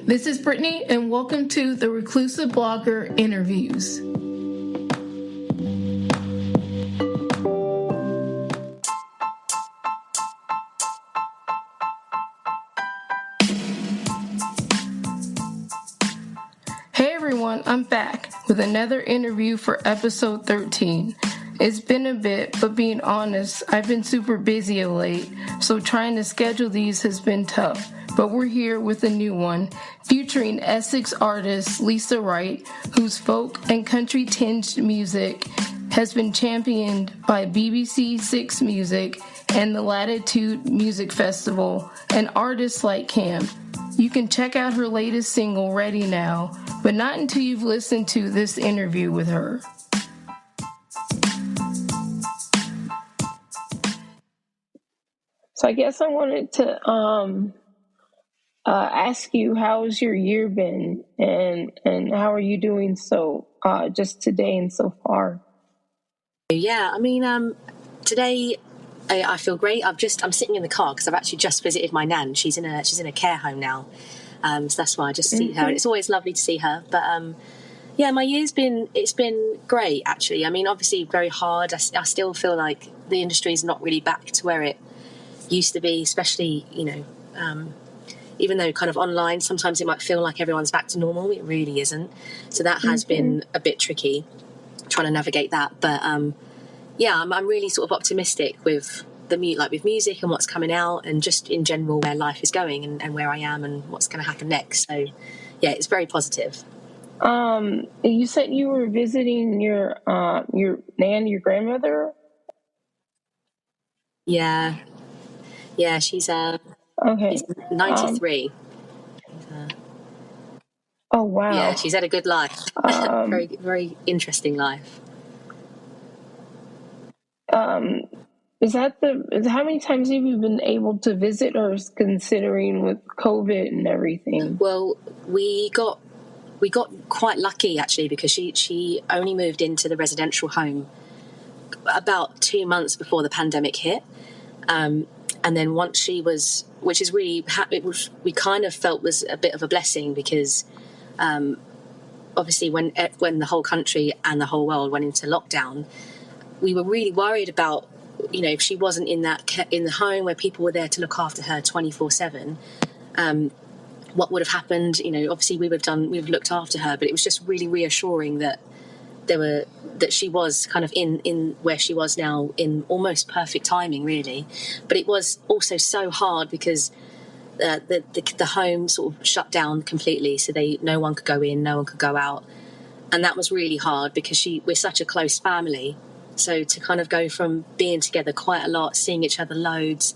This is Brittney, and welcome to the Reclusive Blogger Interviews. Hey everyone, I'm back with another interview for episode 13. It's been a bit, but being honest, I've been super busy of late, so trying to schedule these has been tough. But we're here with a new one, featuring Essex artist Lisa Wright, whose folk and country-tinged music has been championed by BBC Six Music and the Latitude Music Festival, and artists like Cam. You can check out her latest single, Ready Now, but not until you've listened to this interview with her. So I guess I wanted to ask you, how's your year been, and how are you doing just today and so far? Yeah, I mean, today I feel great. I'm sitting in the car because I've actually just visited my nan. She's in a care home now, so that's why I just see her. It's always lovely to see her. But yeah, my year's been great actually. I mean, obviously very hard. I still feel like the industry is not really back to where it used to be, especially even though kind of online sometimes it might feel like everyone's back to normal. It really isn't. So that has been a bit tricky trying to navigate that. But yeah, I'm really sort of optimistic with with music and what's coming out, and just in general where life is going and where I am and what's going to happen next. So yeah, it's very positive. You said you were visiting your nan, your grandmother? Yeah, she's okay. She's 93. Oh wow! Yeah, she's had a good life. Very, very interesting life. How many times have you been able to visit, or considering with COVID and everything? Well, we got quite lucky actually, because she only moved into the residential home about 2 months before the pandemic hit, and then once she was, which is really we kind of felt was a bit of a blessing, because obviously when the whole country and the whole world went into lockdown, we were really worried about, if she wasn't in the home where people were there to look after her 24/7, what would have happened. Obviously we've looked after her, but it was just really reassuring that she was kind of in where she was now in almost perfect timing, really. But it was also so hard because the home sort of shut down completely, so no one could go in, no one could go out, and that was really hard because we're such a close family. So to kind of go from being together quite a lot, seeing each other loads.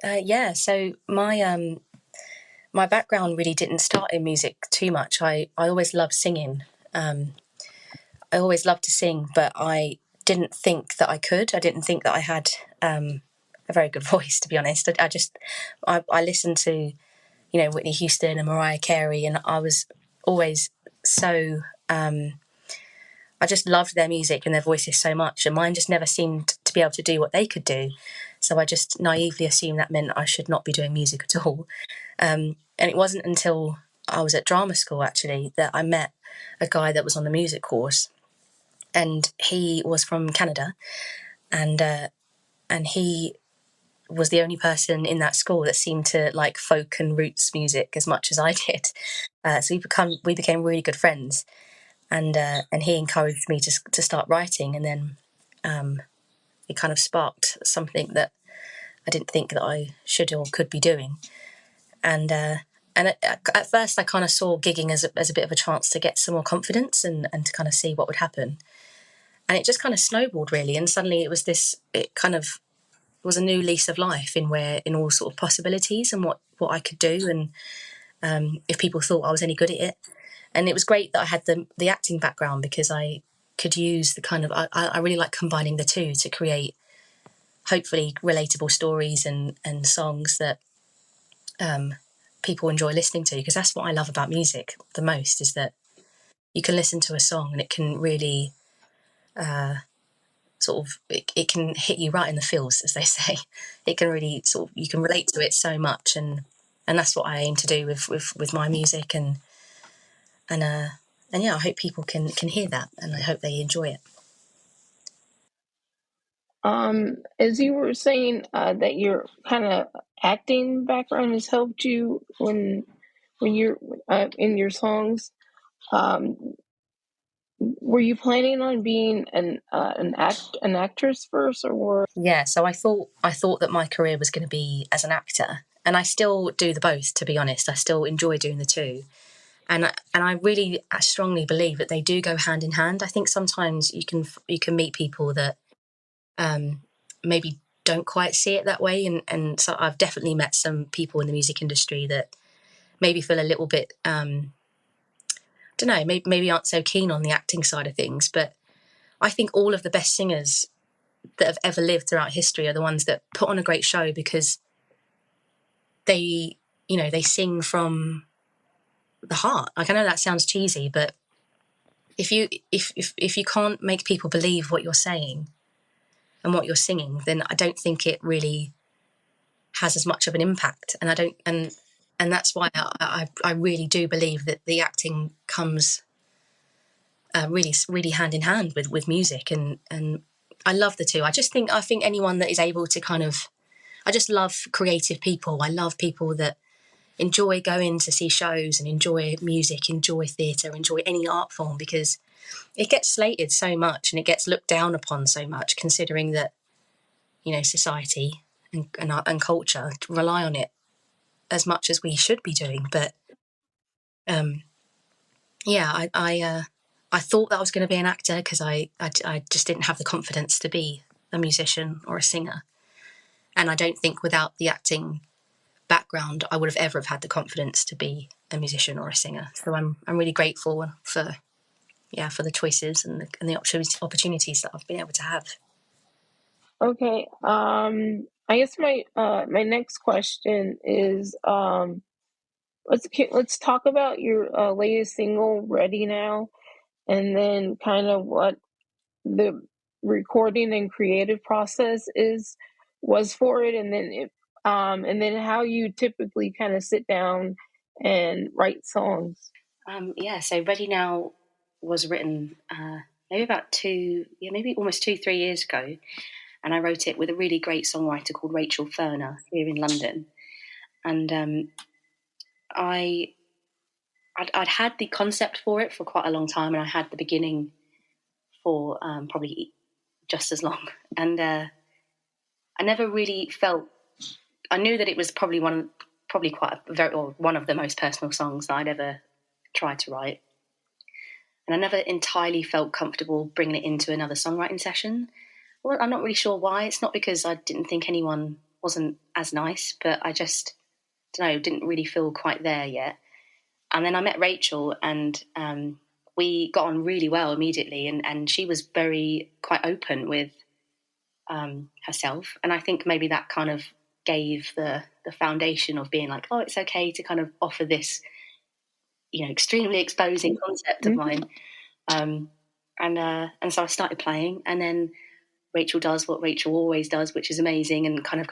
Yeah, so my background really didn't start in music too much. I always loved singing. I always loved to sing, but I didn't think that I could. I didn't think that I had a very good voice, to be honest. I listened to, Whitney Houston and Mariah Carey, and I was always so... I just loved their music and their voices so much, and mine just never seemed to be able to do what they could do. So I just naively assumed that meant I should not be doing music at all. And it wasn't until I was at drama school, actually, that I met a guy that was on the music course. And he was from Canada, and he was the only person in that school that seemed to like folk and roots music as much as I did. So we became really good friends, and he encouraged me to start writing, and then it kind of sparked something that I didn't think that I should or could be doing. And at first I kind of saw gigging as a bit of a chance to get some more confidence and to kind of see what would happen. And it just kind of snowballed, really. And suddenly it was a new lease of life in all sort of possibilities and what I could do, and if people thought I was any good at it. And it was great that I had the acting background, because I could use the kind of... I really like combining the two to create hopefully relatable stories and songs that people enjoy listening to, because that's what I love about music the most, is that you can listen to a song and it can really it can hit you right in the feels, as they say. It can really you can relate to it so much, and that's what I aim to do with my music, and yeah, I hope people can hear that, and I hope they enjoy it. As you were saying, that your kind of acting background has helped you when you're in your songs. Um, were you planning on being an actress first, or? Yeah, so I thought that my career was going to be as an actor, and I still do the both. To be honest, I still enjoy doing the two, and I really strongly believe that they do go hand in hand. I think sometimes you can meet people that maybe don't quite see it that way, and so I've definitely met some people in the music industry that maybe feel a little bit don't know, maybe aren't so keen on the acting side of things. But I think all of the best singers that have ever lived throughout history are the ones that put on a great show, because they they sing from the heart. Like, I know that sounds cheesy, but if you can't make people believe what you're saying and what you're singing, then I don't think it really has as much of an impact. And I don't and that's why I really do believe that the acting comes really hand in hand with music, and I love the two. I think anyone that is able to I just love creative people. I love people that enjoy going to see shows and enjoy music, enjoy theatre, enjoy any art form, because it gets slated so much and it gets looked down upon so much, considering that society and culture rely on it as much as we should be doing. But yeah, I thought that I was going to be an actor, because I just didn't have the confidence to be a musician or a singer, and I don't think without the acting background I would have ever have had the confidence to be a musician or a singer. So I'm really grateful for the choices and the opportunities that I've been able to have. Okay. I guess my next question is, let's talk about your latest single, "Ready Now," and then kind of what the recording and creative process was for it, and then how you typically kind of sit down and write songs. So Ready Now was written maybe about maybe almost 3 years ago, and I wrote it with a really great songwriter called Rachel Ferner here in London. And I'd had the concept for it for quite a long time, and I had the beginning for probably just as long. And I never really felt. I knew that it was probably one of the most personal songs that I'd ever tried to write, and I never entirely felt comfortable bringing it into another songwriting session. Well, I'm not really sure why. It's not because I didn't think anyone wasn't as nice, but I just don't know, didn't really feel quite there yet. And then I met Rachel, and we got on really well immediately, and she was quite open with herself, and I think maybe that kind of gave the foundation of being like, oh, it's okay to kind of offer this extremely exposing concept of mine. And so I started playing, and then Rachel does what Rachel always does, which is amazing, and kind of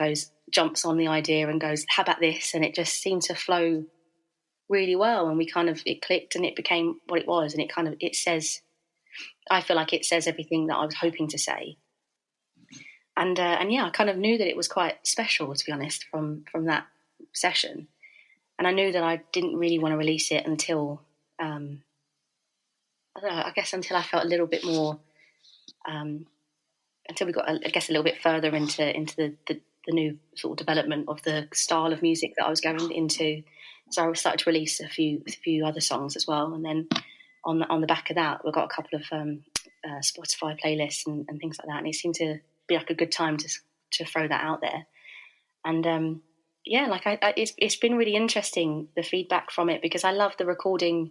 jumps on the idea and goes, how about this? And it just seemed to flow really well, and it clicked, and it became what it was. And I feel like it says everything that I was hoping to say. And yeah, I kind of knew that it was quite special, to be honest, from that session. And I knew that I didn't really want to release it until I don't know, I guess until I felt a little bit more until we got, I guess, a little bit further into the new sort of development of the style of music that I was going into. So I started to release a few other songs as well, and then on the back of that, we got a couple of Spotify playlists and things like that, and it seemed to be like a good time to throw that out there. And yeah, like it's been really interesting, the feedback from it, because I love the recording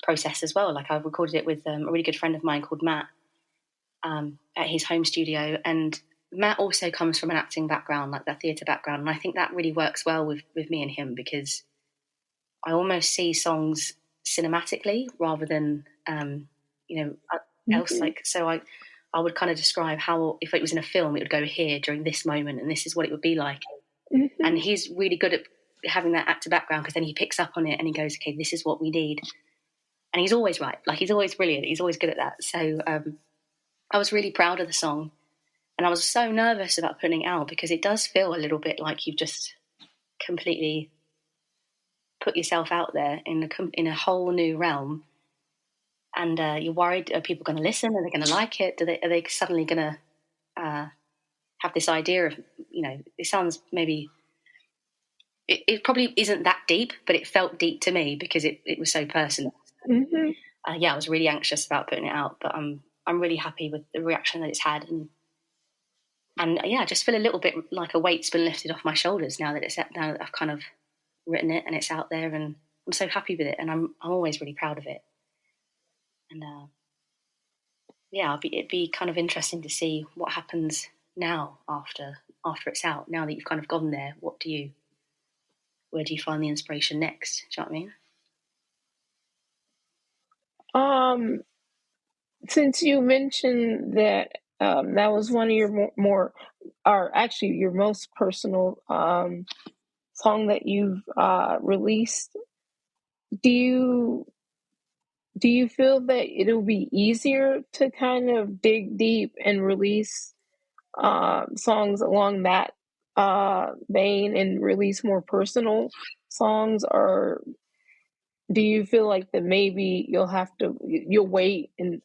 process as well. Like, I recorded it with a really good friend of mine called Matt at his home studio, and Matt also comes from an acting background, like that theatre background, and I think that really works well with me and him, because I almost see songs cinematically rather than else. Like, so I would kind of describe how, if it was in a film, it would go here during this moment, and this is what it would be like. And he's really good at having that actor background, because then he picks up on it and he goes, okay, this is what we need. And he's always right. Like, he's always brilliant. He's always good at that. So I was really proud of the song. And I was so nervous about putting it out, because it does feel a little bit like you've just completely put yourself out there in a whole new realm. And you're worried, are people going to listen? Are they going to like it? Are they suddenly going to have this idea of, it sounds maybe... It probably isn't that deep, but it felt deep to me because it was so personal. I was really anxious about putting it out, but I'm really happy with the reaction that it's had, and I just feel a little bit like a weight's been lifted off my shoulders now that I've kind of written it and it's out there, and I'm so happy with it, and I'm always really proud of it. And it'd be kind of interesting to see what happens now after it's out. Now that you've kind of gone there, where do you find the inspiration next? Do you know what I mean? Since you mentioned that that was one of your more, or actually your most personal song that you've released, do you feel that it'll be easier to kind of dig deep and release songs along that vein and release more personal songs, or do you feel like that maybe you'll wait and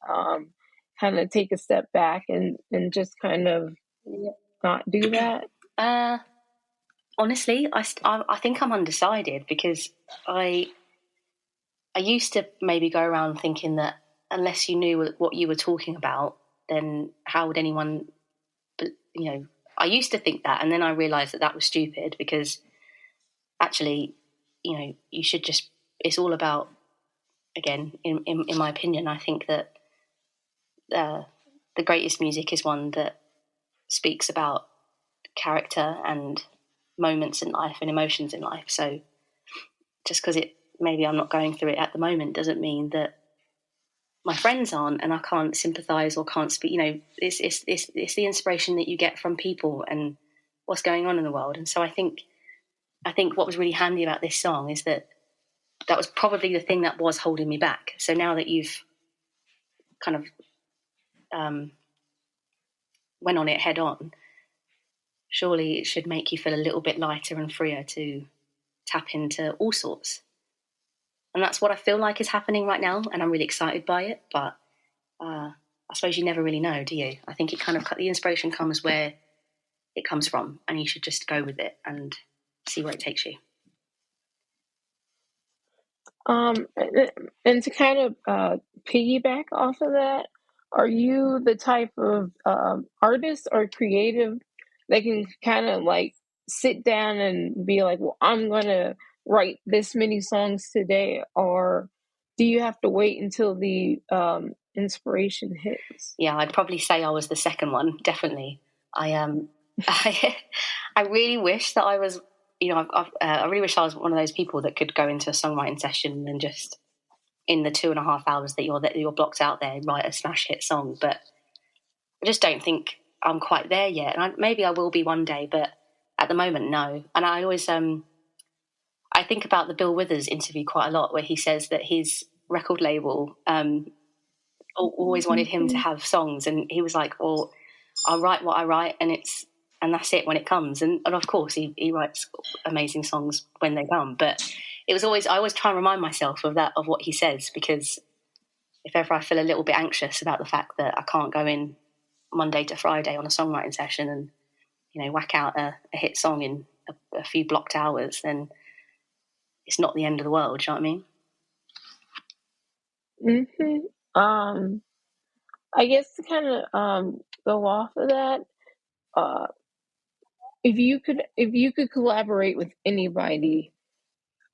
kind of take a step back and just kind of not do that? Honestly, I think I'm undecided, because I used to maybe go around thinking that unless you knew what you were talking about, then how would anyone, I used to think that, and then I realised that was stupid, because actually, you should just, it's all about, again, in my opinion, I think that the greatest music is one that speaks about character and moments in life and emotions in life. So just because maybe I'm not going through it at the moment doesn't mean that my friends aren't, and I can't sympathise or can't speak. It's the inspiration that you get from people and what's going on in the world. And so I think what was really handy about this song is that was probably the thing that was holding me back. So now that you've kind of went on it head on, surely it should make you feel a little bit lighter and freer to tap into all sorts. And that's what I feel like is happening right now, and I'm really excited by it. But I suppose you never really know, do you? I think the inspiration comes where it comes from, and you should just go with it and see where it takes you. And to kind of piggyback off of that, are you the type of artist or creative that can kind of like sit down and be like, well, I'm going to write this many songs today, or do you have to wait until the inspiration hits? Yeah, I'd probably say I was the second one, definitely. I really wish that I was, I really wish I was one of those people that could go into a songwriting session and just, in the 2.5 hours that you're blocked out there, write a smash hit song. But I just don't think I'm quite there yet. And maybe I will be one day, but at the moment, no. And I always, I think about the Bill Withers interview quite a lot, where he says that his record label always wanted him to have songs, and he was like, well, I'll write what I write, and that's it when it comes. And of course he writes amazing songs when they come, but I always try and remind myself of what he says, because if ever I feel a little bit anxious about the fact that I can't go in Monday to Friday on a songwriting session and whack out a hit song in a few blocked hours, then it's not the end of the world. Do you know what I mean? I guess to kind of go off of that, if you could collaborate with anybody,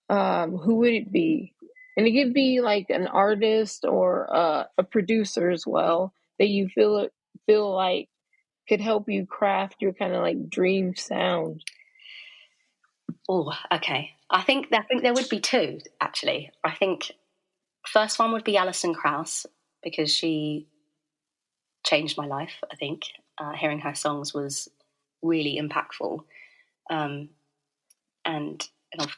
who would it be? And it could be like an artist or a producer as well, that you feel like could help you craft your kind of like dream sound. Oh, okay. I think there would be two, actually. I think first one would be Alison Krauss, because she changed my life, I think. Hearing her songs was really impactful. And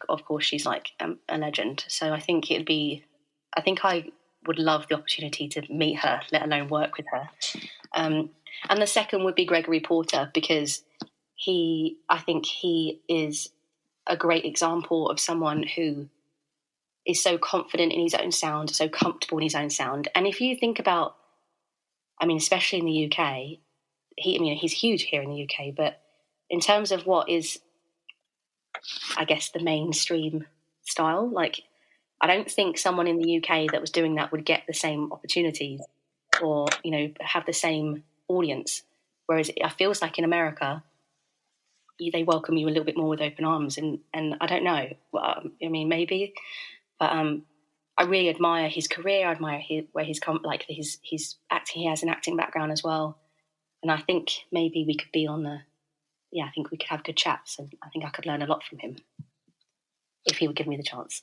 of course, she's like a legend. So I think I would love the opportunity to meet her, let alone work with her. And the second would be Gregory Porter, because I think he is a great example of someone who is so confident in his own sound, so comfortable in his own sound. And if you think about, I mean, especially in the UK, he's huge here in the UK, but in terms of what is, I guess, the mainstream style, like, I don't think someone in the UK that was doing that would get the same opportunities or, have the same audience. Whereas it feels like in America, they welcome you a little bit more with open arms. And I don't know, maybe, but I really admire his career. I admire where he's come, like his acting. He has an acting background as well. And I think maybe we could be I think we could have good chats, and I think I could learn a lot from him if he would give me the chance.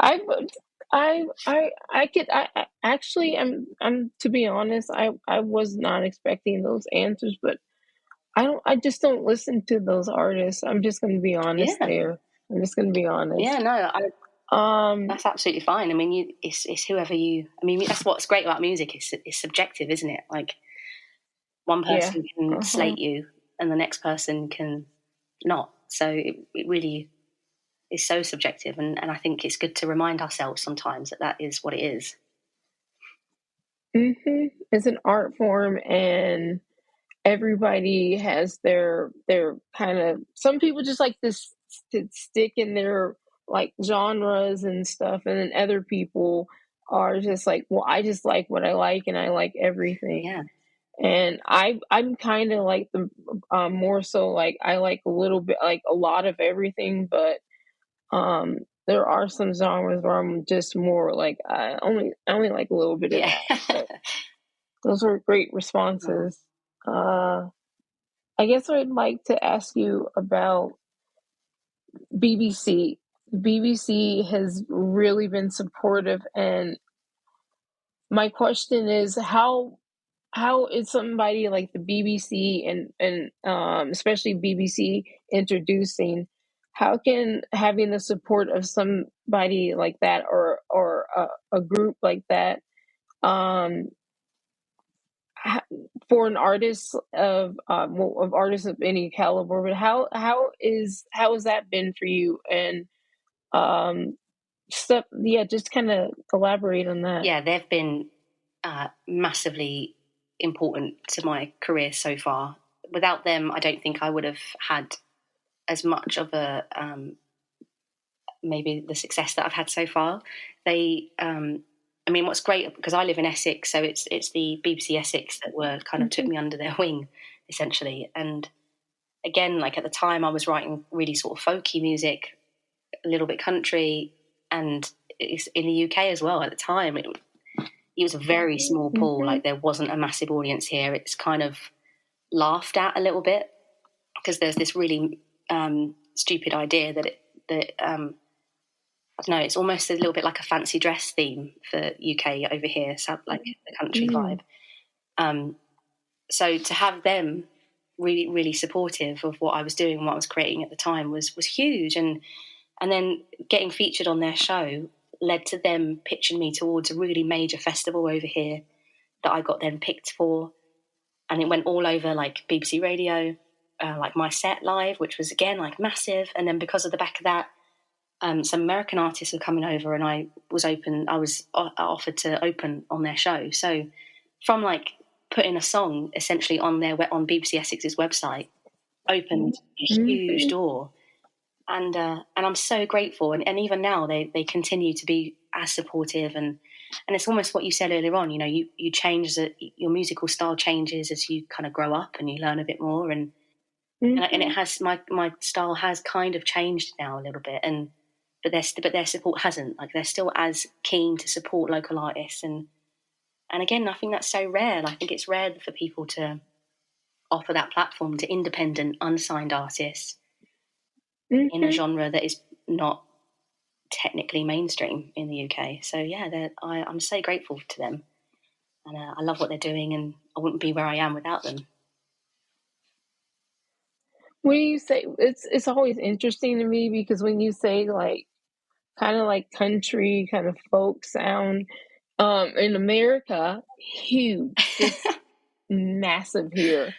I actually, I'm to be honest, I was not expecting those answers, but I just don't listen to those artists. I'm just going to be honest there. I'm just going to be honest. Yeah, no, that's absolutely fine. I mean, it's whoever you. I mean, that's what's great about music. It's subjective, isn't it? Like, one person can slate you, and the next person can not. So it really is so subjective, and I think it's good to remind ourselves sometimes that is what it is. Mm-hmm. It's an art form, and everybody has their kind of. Some people just like this to stick in their like genres and stuff, and then other people are just like, well, I just like what I like, and I like everything. Yeah. And I'm kind of like the more so like I like a little bit, like a lot of everything, but there are some genres where I'm just more like I only like a little bit of that. But those are great responses. I guess I'd like to ask you about BBC. BBC has really been supportive, and my question is how is somebody like the BBC and especially BBC introducing, how can having the support of somebody like that or a group like that um for an artist of artists of any caliber, but how has that been for you, and um stuff, just kind of elaborate on that. Yeah, they've been massively important to my career so far. Without them, I don't think I would have had as much of a maybe the success that I've had so far. They, I mean, what's great, because I live in Essex, so it's the BBC Essex that were kind of took me under their wing, essentially. And again, like at the time, I was writing really sort of folky music, a little bit country, and it's in the UK as well. At the time, it was a very small pool. Like, there wasn't a massive audience here. It's kind of laughed at a little bit because there's this really stupid idea that I don't know, it's almost a little bit like a fancy dress theme for UK over here, so like the country vibe. So to have them really, really supportive of what I was doing and what I was creating at the time was huge. And then getting featured on their show led to them pitching me towards a really major festival over here that I got then picked for. And it went all over, like BBC Radio, like My Set Live, which was again like massive. And then because of the back of that, some American artists were coming over, and I was offered to open on their show. So from like putting a song essentially on BBC Essex's website opened a huge door. And I'm so grateful. And even now they continue to be as supportive, and it's almost what you said earlier on, you change, your musical style changes as you kind of grow up and you learn a bit more, and it has, my style has kind of changed now a little bit, but their support hasn't. Like, they're still as keen to support local artists, and again, I think that's so rare. I think it's rare for people to offer that platform to independent, unsigned artists in a genre that is not technically mainstream in the UK. So yeah, I'm so grateful to them, and I love what they're doing, and I wouldn't be where I am without them. When you say, it's always interesting to me, because when you say like kind of like country kind of folk sound, in America, huge, just massive here.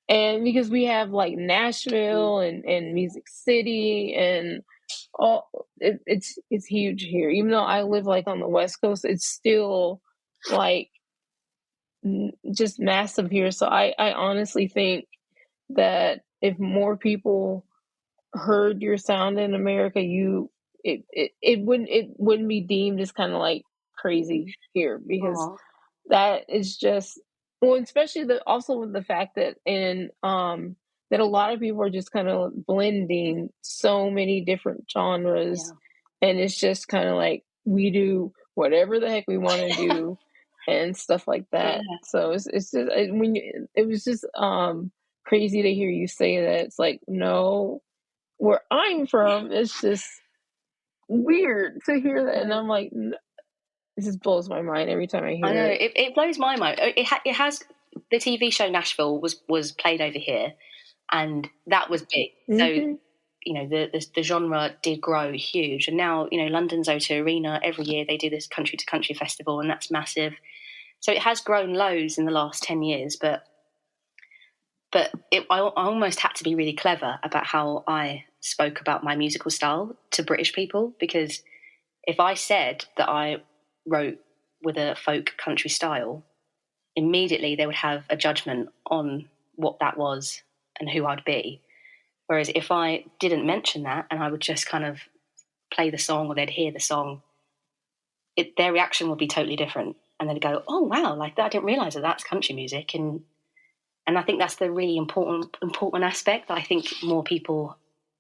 And because we have like Nashville and Music City and all, it's huge here. Even though I live like on the West Coast, it's still like just massive here. So I honestly think that if more people heard your sound in America, it wouldn't be deemed as kind of like crazy here, because Aww. that is just, well, especially also with the fact that that a lot of people are just kind of blending so many different genres, and it's just kind of like we do whatever the heck we want to do and stuff like that. Yeah. So it's just it was just crazy to hear you say that. It's like, no, where I'm from, it's just weird to hear that, and I'm like, this just blows my mind every time I I hear know it. it blows my mind. It has the TV show Nashville was played over here, and that was big. So you know the genre did grow huge, and now you know London's O2 Arena every year they do this country to country festival, and that's massive. So it has grown loads in the last 10 years, but I almost had to be really clever about how I spoke about my musical style to British people, because if I said that I wrote with a folk country style, immediately they would have a judgment on what that was and who I'd be. Whereas if I didn't mention that and I would just kind of play the song, or they'd hear the song, their reaction would be totally different. And they'd go, oh, wow, like that, I didn't realise that that's country music. And I think that's the really important aspect that I think more people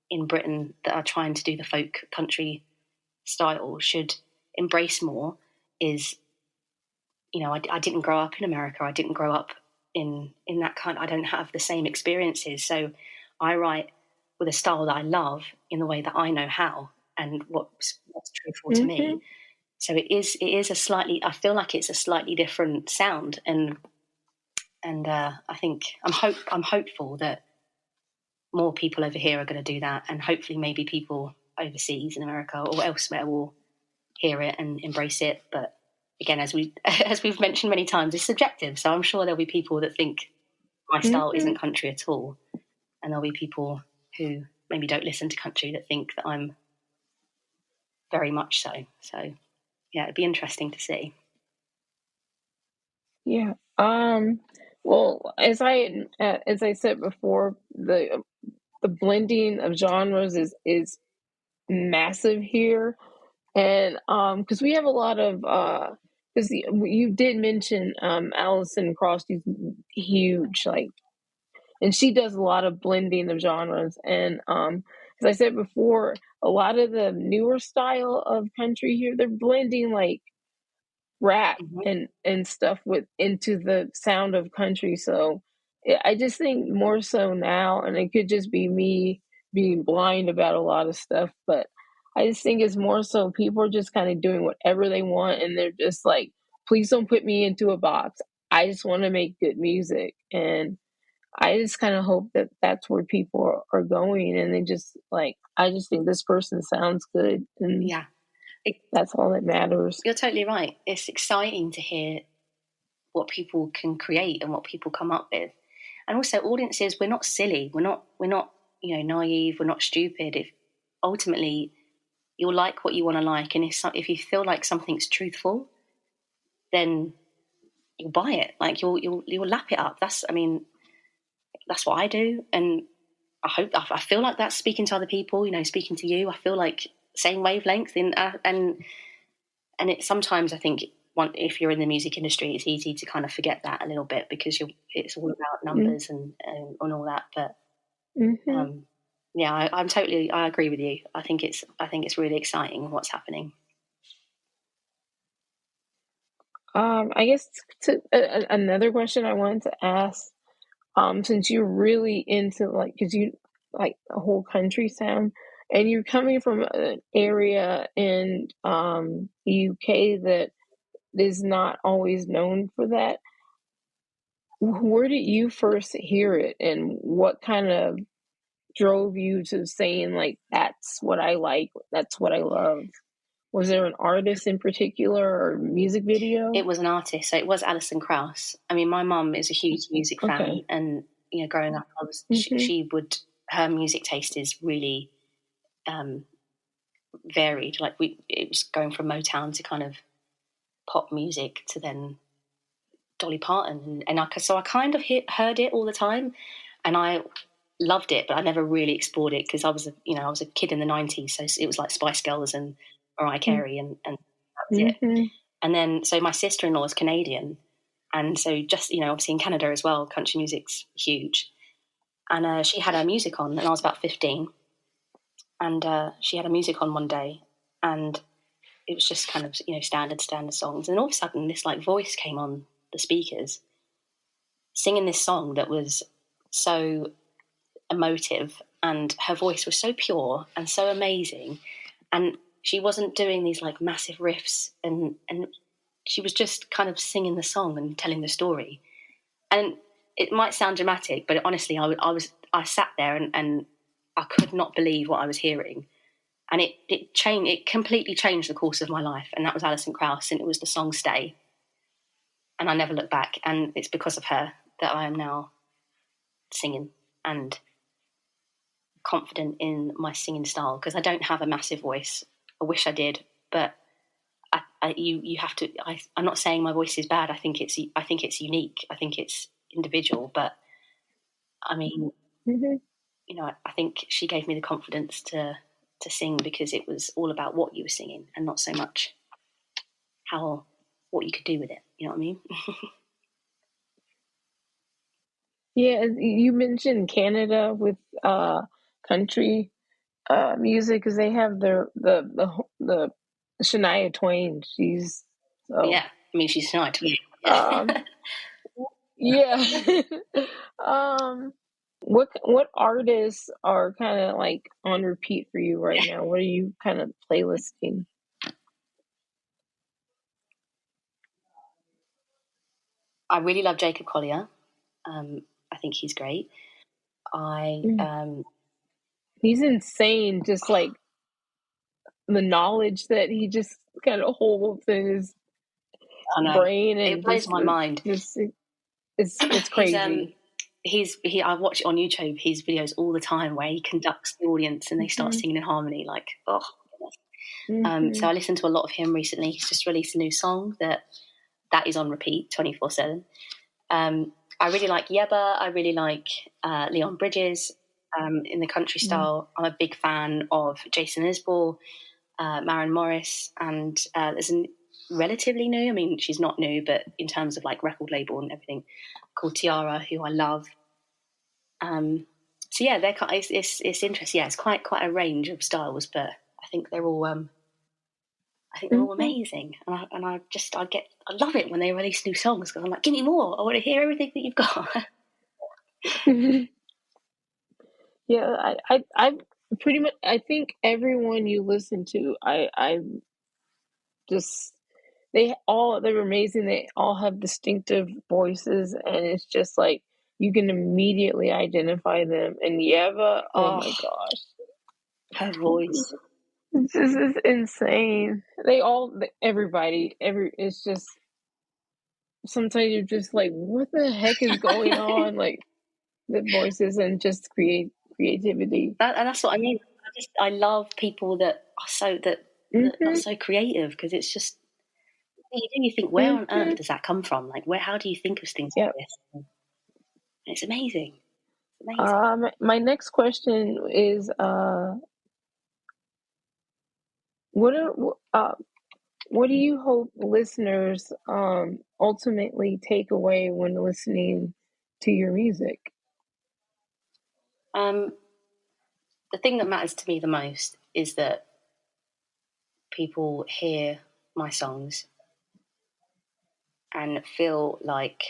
in Britain that are trying to do the folk country style should embrace more is, you know, I didn't grow up in America. I didn't grow up in that kind. I don't have the same experiences. So I write with a style that I love in the way that I know how and what's truthful to me. So it is a slightly, I feel like it's a slightly different sound. And I think I'm hopeful that more people over here are going to do that, and hopefully maybe people overseas in America or elsewhere will hear it and embrace it. But again, as we've mentioned many times, it's subjective. So I'm sure there'll be people that think my style isn't country at all, and there'll be people who maybe don't listen to country that think that I'm very much so. So yeah, it'd be interesting to see. Yeah. Well, as I said before, the blending of genres is massive here, and because we have a lot of because you did mention Alison Cross, she's huge, like, and she does a lot of blending of genres, and as I said before, a lot of the newer style of country here, they're blending like rap and stuff with into the sound of country. So I just think more so now, and it could just be me being blind about a lot of stuff, but I just think it's more so people are just kind of doing whatever they want, and they're just like, please don't put me into a box. I just want to make good music, and I just kind of hope that that's where people are going, and they just like, I just think this person sounds good, and Yeah, that's all that matters. you're totally right. It's exciting to hear what people can create and what people come up with, and also audiences. We're not silly. We're not you know naive. We're not stupid. If ultimately you'll like what you want to like, and if you feel like something's truthful, then you'll buy it. Like you'll lap it up. That's what I do, and I feel like that's speaking to other people. You know, speaking to you, I feel like same wavelength. And it sometimes I think if you're in the music industry, it's easy to kind of forget that a little bit because it's all about numbers and all that. But yeah, I agree with you. I think it's really exciting what's happening. I guess another question I wanted to ask, since you're really into like, because you like the whole country sound, and you're coming from an area in the UK that is not always known for that. Where did you first hear it, and what kind of drove you to saying, like, that's what I like, that's what I love? Was there an artist in particular or music video? It was an artist, so it was Alison Krauss. I mean, my mum is a huge music fan, Okay. and growing up, Mhm. she would, her music taste is really varied. Like it was going from Motown to kind of pop music to then Dolly Parton, and so I kind of heard it all the time, and I loved it, but I never really explored it because I was a kid in the '90s, so it was like Spice Girls and Mariah Carey, and that was it. Mhm. And then so my sister-in-law is Canadian, and so just obviously in Canada as well, country music's huge. And she had her music on, and I was about 15, and she had her music on one day, and it was just kind of standard songs, and all of a sudden this like voice came on the speakers singing this song that was so emotive, and her voice was so pure and so amazing, and she wasn't doing these like massive riffs, and she was just kind of singing the song and telling the story. And it might sound dramatic, but honestly, I sat there and I could not believe what I was hearing, and it completely changed the course of my life. And that was Alison Krauss, and it was the song "Stay," and I never looked back. And it's because of her that I am now singing and confident in my singing style, because I don't have a massive voice. I wish I did, but you have to. I'm not saying my voice is bad. I think it's unique. I think it's individual. But I mean, Mhm. I think she gave me the confidence to sing, because it was all about what you were singing and not so much what you could do with it. You know what I mean? Yeah, you mentioned Canada with country music, because they have the Shania Twain. She's so Yeah. I mean, she's Shania Twain. um Yeah. yeah. um what artists are kind of like on repeat for you right now? What are you kind of playlisting? I really love Jacob Collier. I think he's great. I Mm. He's insane, just like the knowledge that he just kind of holds in his I know, brain, it and blows my mind. just it's He's crazy. I watch on YouTube his videos all the time where he conducts the audience and they start Mhm. singing in harmony. Like, oh goodness. So Mhm. I listened to a lot of him recently. He's just released a new song that is on repeat 24/7. I really like Yeba. I really like Leon Bridges. In the country Mm. style, I'm a big fan of Jason Isbell, Maren Morris, and there's a relatively new, I mean, she's not new, but in terms of like record label and everything, called Tiara, who I love. So yeah, it's interesting. Yeah, it's quite a range of styles, but I think they're all Mhm. amazing, and I love it when they release new songs, because I'm like, give me more. I want to hear everything that you've got. Yeah, I pretty much, I think everyone you listen to, I just, they're amazing. They all have distinctive voices, and it's just like you can immediately identify them. And Yeva, oh Oh, my gosh, her voice. it's insane. Everybody, it's just, sometimes you're just like, what the heck is going on? Like, the voices and just creativity. And that's what I mean. I love people that are that are Mhm. so creative, because it's just you think, where on earth Mhm. does that come from? Like, where? How do you think of things Yep. like this? And it's amazing. It's amazing. My next question is, what are what do you hope listeners ultimately take away when listening to your music? Um, the thing that matters to me the most is that people hear my songs and feel like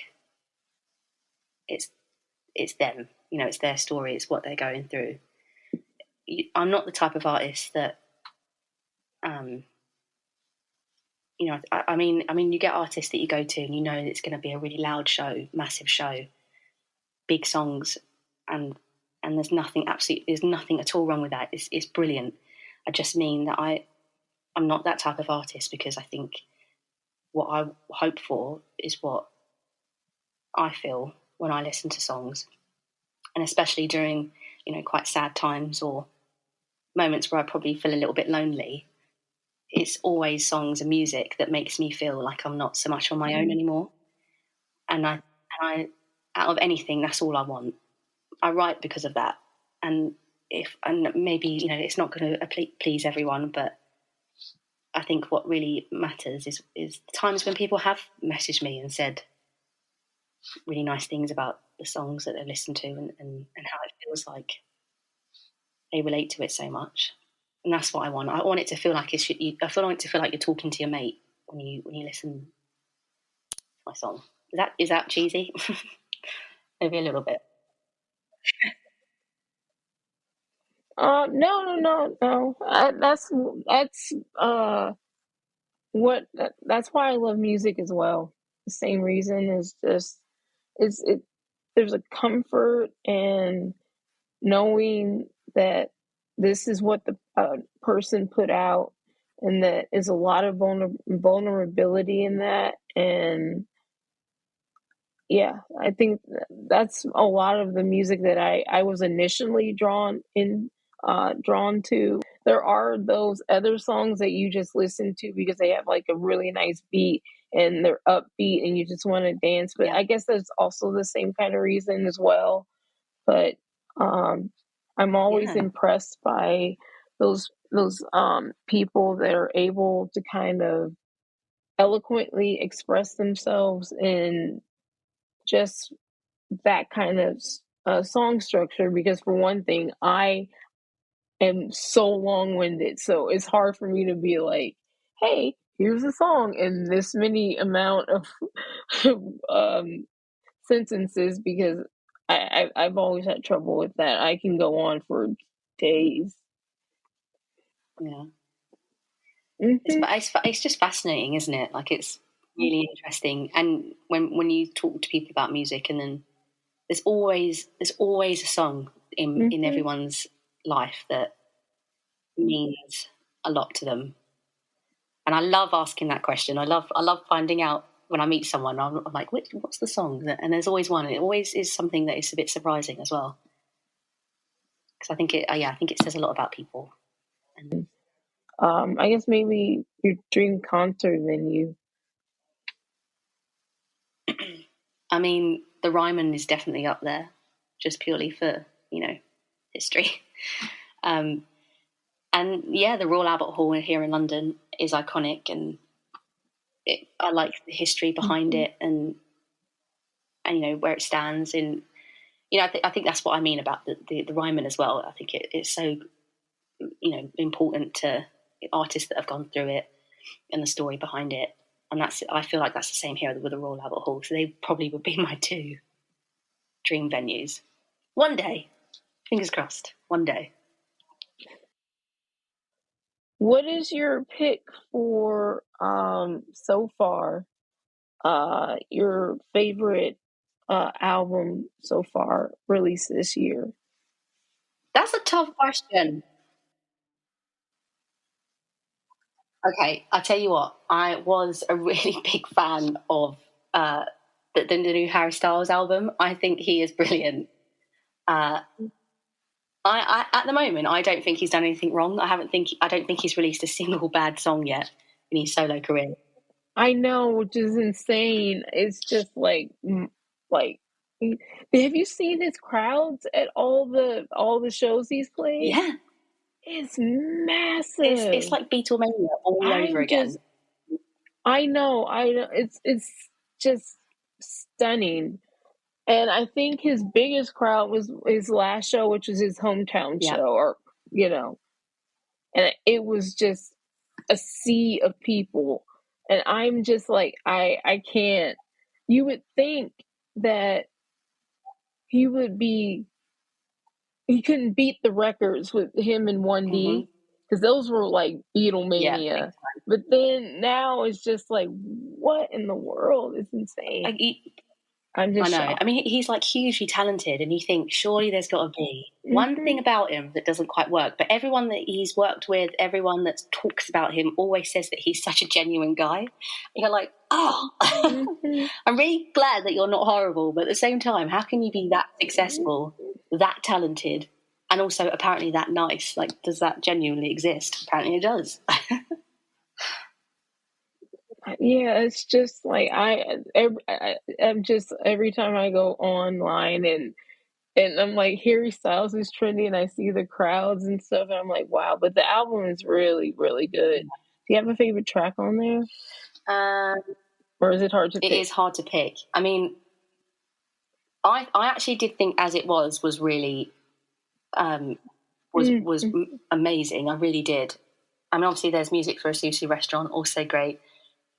it's it's them. It's their story. It's what they're going through. I'm not the type of artist that, you know, I mean, you get artists that you go to and you know it's going to be a really loud show, massive show, big songs, and there's nothing at all wrong with that. It's brilliant. I just mean that I'm not that type of artist, because I think what I hope for is what I feel when I listen to songs, and especially during, you know, quite sad times or moments where I probably feel a little bit lonely. It's always songs and music that makes me feel like I'm not so much on my own anymore. And I, out of anything, that's all I want. I write because of that. And maybe, you know, it's not going to please everyone, but I think what really matters is the times when people have messaged me and said really nice things about the songs that they've listened to, and how it feels like they relate to it so much. And that's what I want. I want it to feel like I want it to feel like you're talking to your mate when you listen to my song. Is that cheesy? Maybe a little bit. No. That's why I love music as well. The same reason is just it. There's a comfort in knowing that this is what the person put out, and that is a lot of vulnerability in that. And yeah, I think that's a lot of the music that I was initially drawn to. There are those other songs that you just listen to because they have like a really nice beat and they're upbeat and you just want to dance. But Yeah. I guess that's also the same kind of reason as well. But I'm always impressed by those people that are able to kind of eloquently express themselves in just that kind of song structure. Because for one thing, I am so long-winded, so it's hard for me to be like, hey, here's a song in this many amount of sentences, because I've always had trouble with that. I can go on for days. Yeah. Mm-hmm. It's just fascinating, isn't it? Like, it's really interesting. And when you talk to people about music, and then there's always a song in everyone's life that means a lot to them. And I love asking that question. I love finding out when I meet someone. I'm like, what's the song? And there's always one. And it always is something that is a bit surprising as well, because I think it says a lot about people. And I guess maybe your dream concert venue. I mean, the Ryman is definitely up there, just purely for, history. Um, and yeah, the Royal Albert Hall here in London is iconic, and I like the history behind it, and where it stands. And I think that's what I mean about the Ryman as well. I think it's so important to artists that have gone through it and the story behind it. And I feel like that's the same here with the Royal Albert Hall. So they probably would be my two dream venues. One day, fingers crossed, one day. What is your pick for so far? Your favorite album so far released this year? That's a tough question. Okay, I'll tell you what. I was a really big fan of the new Harry Styles album. I think he is brilliant. Uh, at the moment, I don't think he's done anything wrong. I don't think he's released a single bad song yet in his solo career. I know, which is insane. It's just like, have you seen his crowds at all the shows he's played? Yeah, It's massive. it's like Beatlemania all over again. I know. It's just stunning. And I think his biggest crowd was his last show, which was his hometown Yeah. show, and it was just a sea of people. And I'm just like, I can't. You would think that he would be he couldn't beat the records with him and 1D, because those were like Beatlemania. Yeah, but then now it's just like, what in the world? It's insane. I'm just I know. shocked. I mean, he's like hugely talented, and you think surely there's got to be one thing about him that doesn't quite work. But everyone that he's worked with, everyone that talks about him, always says that he's such a genuine guy. And you're like, oh, I'm really glad that you're not horrible. But at the same time, how can you be that successful, that talented, and also apparently that nice? Like, does that genuinely exist? Apparently, it does. Yeah, it's just like I'm just, every time I go online and I'm like, Harry Styles is trendy, and I see the crowds and stuff, and I'm like, wow. But the album is really, really good. Do you have a favorite track on there? Or is it hard to pick? It is hard to pick. I mean, I actually did think As It Was really was amazing. I really did. I mean, obviously there's Music for a Sushi Restaurant, also great.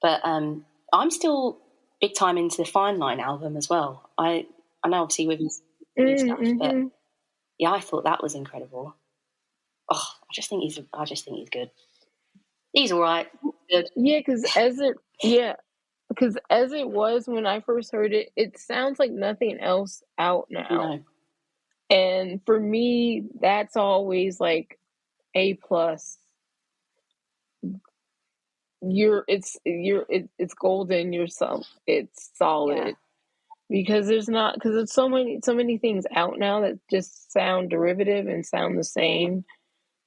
But I'm still big time into the Fine Line album as well. I know obviously with his stuff, but yeah, I thought that was incredible. Oh, I just think he's good. He's all right. Good. Yeah, because As It Was, when I first heard it, it sounds like nothing else out now. No. And for me, that's always like A plus. It's golden. It's solid. Yeah. Because there's so many things out now that just sound derivative and sound the same.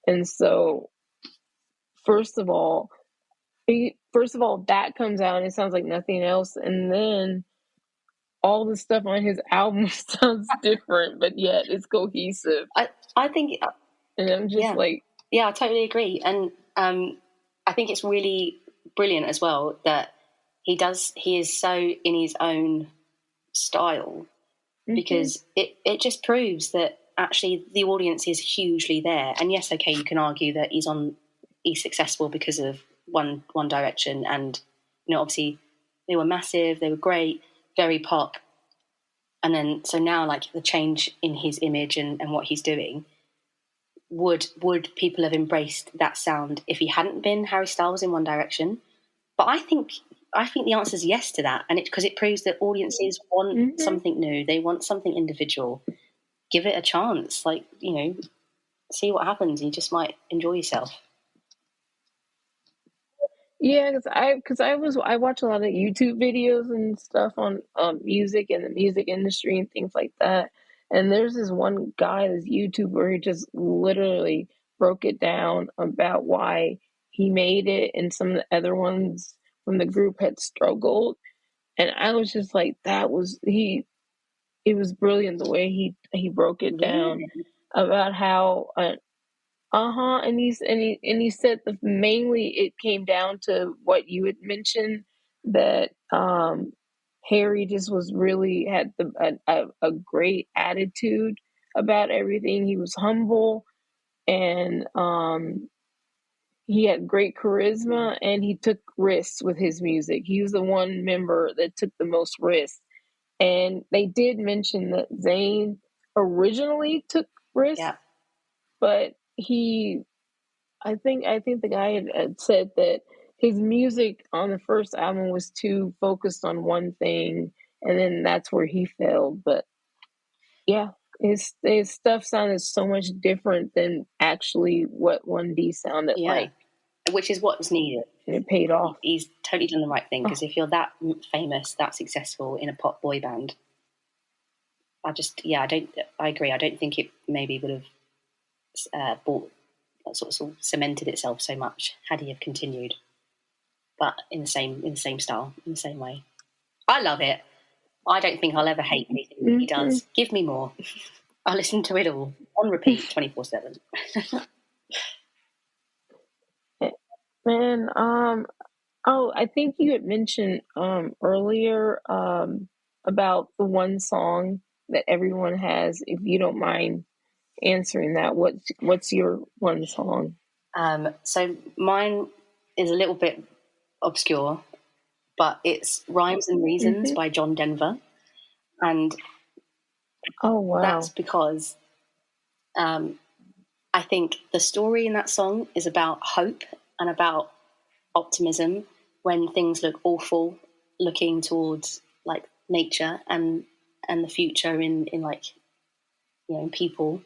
And so first of all, that comes out and it sounds like nothing else, and then all the stuff on his album sounds different, but yet it's cohesive. I think, and I'm just like, yeah, I totally agree. And I think it's really brilliant as well that he is so in his own style, because it just proves that actually the audience is hugely there. And yes, okay, you can argue that he's successful because of One Direction, and obviously they were massive, they were great, very pop, and then so now like the change in his image and what he's doing, would people have embraced that sound if he hadn't been Harry Styles in One Direction? But I think the answer is yes to that, and because it proves that audiences want something new, they want something individual. Give it a chance, like see what happens. You just might enjoy yourself. Yeah, because I watch a lot of YouTube videos and stuff on music and the music industry and things like that. And there's this one guy, this YouTuber, who just literally broke it down about why he made it, and some of the other ones from the group had struggled. And I was just like, it was brilliant the way he broke it down about how and he said that mainly it came down to what you had mentioned, that Harry just was really had a great attitude about everything. He was humble, and he had great charisma, and he took risks with his music. He was the one member that took the most risks. And they did mention that Zayn originally took risks, but I think the guy had said that his music on the first album was too focused on one thing, and then that's where he failed. But yeah, his stuff sounded so much different than actually what 1D sounded like. Which is what's needed. And it paid off. He's totally done the right thing, because if you're that famous, that successful in a pop boy band, I agree. I don't think it maybe would have sort of cemented itself so much had he have continued, but in the same style, in the same way. I love it. I don't think I'll ever hate anything he does. Give me more. I listen to it all on repeat 24/7. Man, I think you had mentioned earlier about the one song that everyone has. If you don't mind answering that, what's your one song? So mine is a little bit obscure, but it's Rhymes and Reasons by John Denver. And oh wow, that's because I think the story in that song is about hope and about optimism when things look awful, looking towards like nature and the future in like, you know, in people.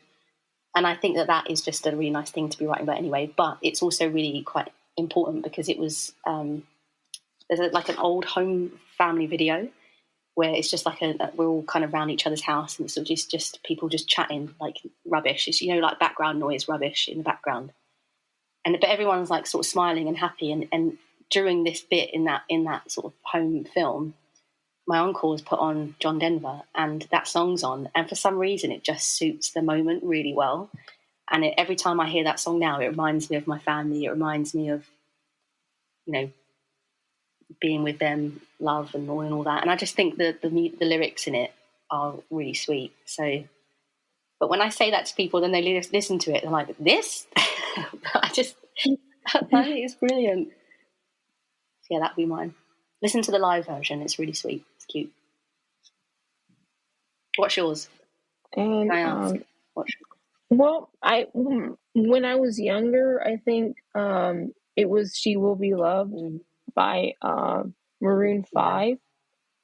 And I think that is just a really nice thing to be writing about anyway. But it's also really quite important because it was there's like an old home family video where it's just like we're all kind of around each other's house and so just people just chatting like rubbish. It's, you know, like background noise, rubbish in the background. But everyone's like sort of smiling and happy. And during this bit in that sort of home film, my uncle has put on John Denver and that song's on. And for some reason, it just suits the moment really well. And every time I hear that song now, it reminds me of my family. It reminds me of, you know, being with them, love and all that. And I just think the lyrics in it are really sweet. So, but when I say that to people, then they listen to it. They're like, this? I think it's brilliant. So yeah, that'd be mine. Listen to the live version. It's really sweet. It's cute. What's yours? And Can I ask? well, when I was younger, I think it was "She Will Be Loved" by Maroon 5.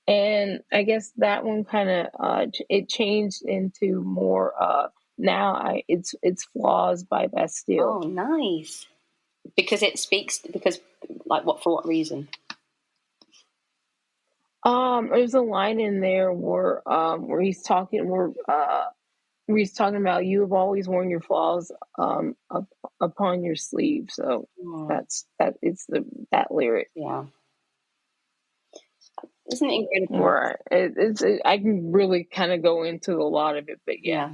And I guess that one kind of it changed into more now it's "Flaws" by Bastille. Oh, nice. Because it speaks like for what reason? There's a line in there where he's talking about you have always worn your flaws upon your sleeve. So it's that lyric. Yeah. Isn't it incredible? Where I can really kind of go into a lot of it, but yeah.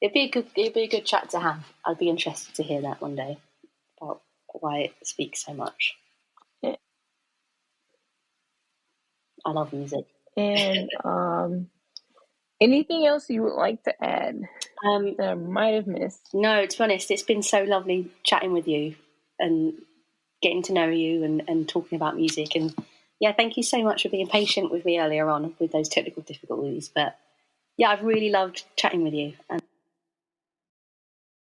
It'd be a good chat to have. I'd be interested to hear that one day about why it speaks so much. Yeah. I love music. And anything else you would like to add that I might have missed? No, to be honest, it's been so lovely chatting with you and getting to know you and talking about music. And yeah, thank you so much for being patient with me earlier on with those technical difficulties. But yeah, I've really loved chatting with you. And